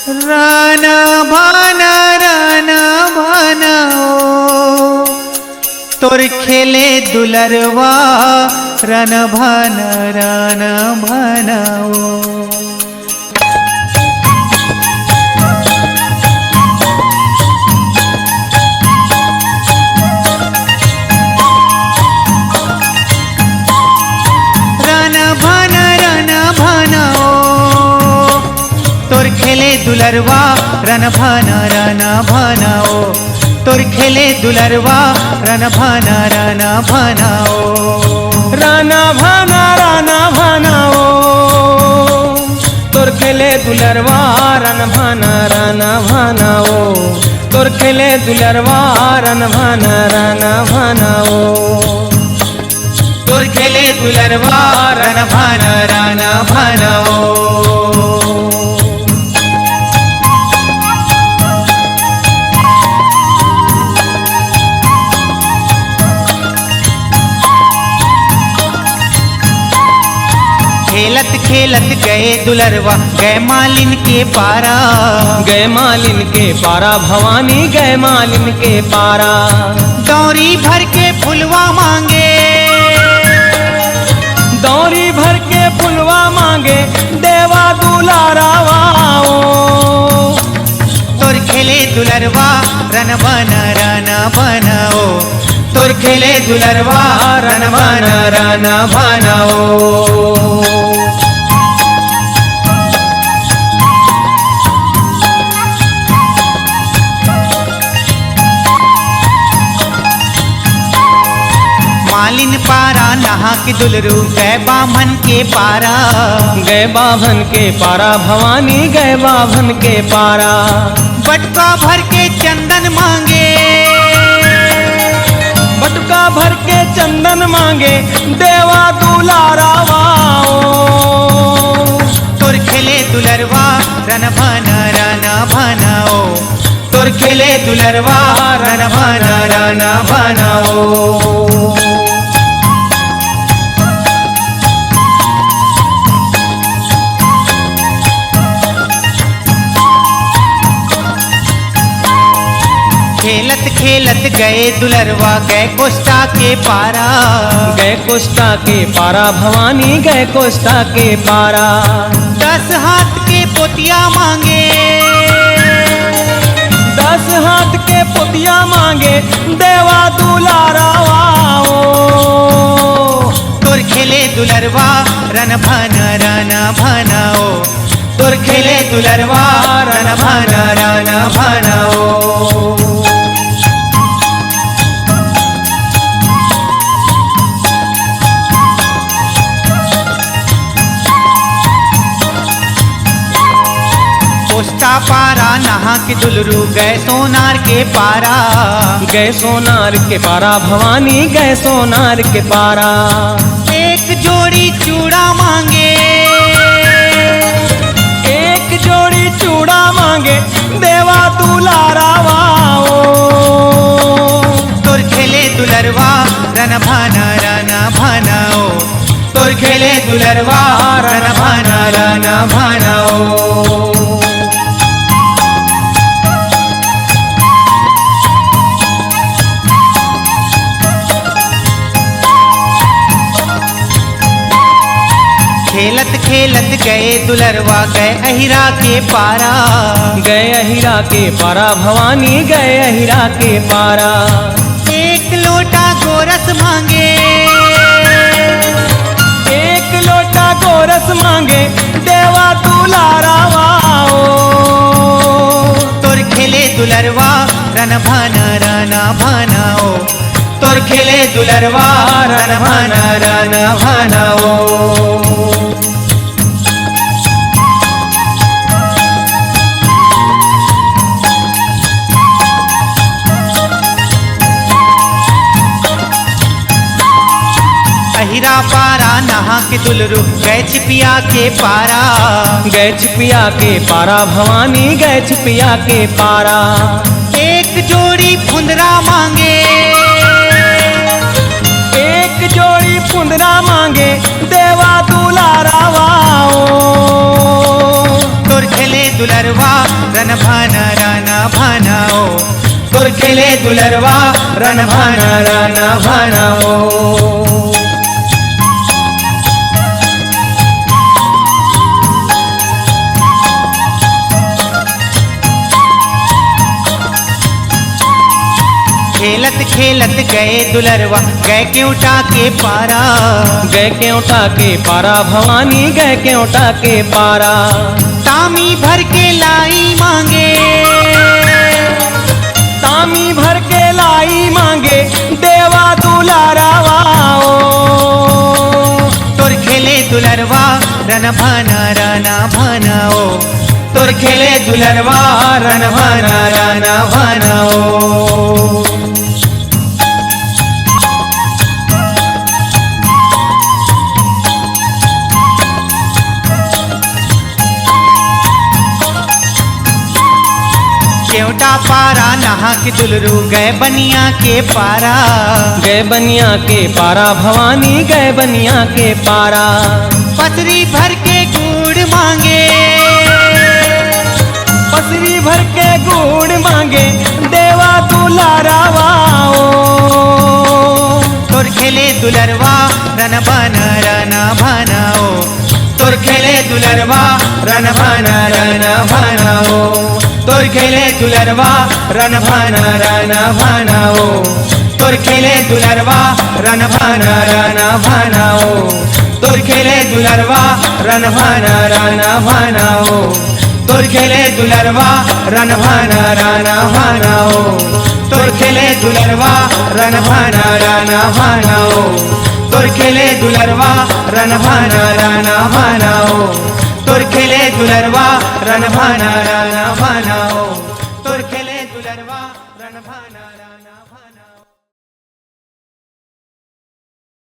राना भाना ओ तोर खेले दुलरवा रन भाना ओ खेले दुलरवा रन भाना ओ तोर खेले दुलरवा रन भाना ओ राना भाना ओ तोर खेले दुलरवा रन भाना ओ तोर खेले दुलरवा रन भाना ओ तोर खेले दुलरवा रन भाना ओ खेलत खेलत गए दुलरवा गए मालिन के पारा गए मालिन के पारा भवानी गए मालिन के पारा दौरी भर के फुलवा मांगे दौरी भर के फुलवा मांगे देवा दुलारावा तोर खेले दुलरवा रन भाना ओ तोर खेले दुलरवा रन भाना ओ मालिन पारा नहा के दुलरू गए बाभन के पारा गए बाभन के पारा भवानी गए बाभन के पारा बटका भर के चंदन मांगे बटका भर के चंदन मांगे देवा दुलारावा तोर खेले दुलरवा रन भाना ओ तोर खेले दुलरवा रन भाना ओ खेलत खेलत गए दुलरवा गए कोष्टा के पारा गए कोष्टा के पारा भवानी गए कोष्टा के पारा 10 हाथ के पोतिया मांगे 10 हाथ के पोतिया मांगे देवा दुलारावा तोर खेले दुलरवा रन भाना ओ तोर खेले दुलरवा रन भाना ओ कोष्टा पारा नहा के दुलरू गए सोनार के पारा गए सोनार के पारा भवानी गए सोनार के पारा एक जोड़ी चूड़ा मांगे एक जोड़ी चूड़ा मांगे देवा दुलारावा तोर खेले दुलरवा रन भाना ओ तोर खेले दुलरवा रन भाना ओ खेलत खेलत गए दुलरवा गए अहिरा के पारा गए अहिरा के पारा भवानी गए अहिरा के पारा एक लोटा गोरस मांगे एक लोटा गोरस मांगे देवा दुलारावा तोर खेले दुलरवा रन भाना ओ तोर खेले दुलरवा रन भाना ओ अहिरा पारा नहा के दुलरू गए छिपिया के पारा गए छिपिया के पारा भवानी गए छिपिया के पारा एक जोड़ी फुंदरा मांगे एक जोड़ी फुंदरा मांगे देवा दुलारावा तोर खेले दुलरवा रन भाना ओ तुर खेले दुलरवा रन भाना ओ खेलत खेलत गए दुलरवा गए क्योंटा के पारा गए क्योंटा के पारा भवानी गए क्योंटा के पारा तामी भर के लाई मांगे तामी भर के लाई मांगे देवा दुलारावा ओ तुर खेले दुलरवा रन भाना ओ तुर खेले दुलरवा रन भाना ओ क्योंटा पारा नहा के दुलरू गए बनिया के पारा गए बनिया के पारा भवानी गए बनिया के पारा पसरी भर के गुड़ मांगे पसरी भर के गुड़ मांगे देवा दुलारावा ओ तुर खेले दुलरवा रन भाना ओ तुर खेले दुलरवा रन भाना ओ तुर खेले दुलरवा रन भाना ओ तुर खेले दुलरवा रन भाना ओ तुर खेले दुलरवा रन भाना ओ तुर खेले दुलरवा रन भाना ओ तुर खेले दुलरवा रन भाना ओ तुर खेले दुलरवा रन भाना ओ तुर खेले दुलरवा रन भाना ओ तुर खेले दुलरवा रन भाना ओ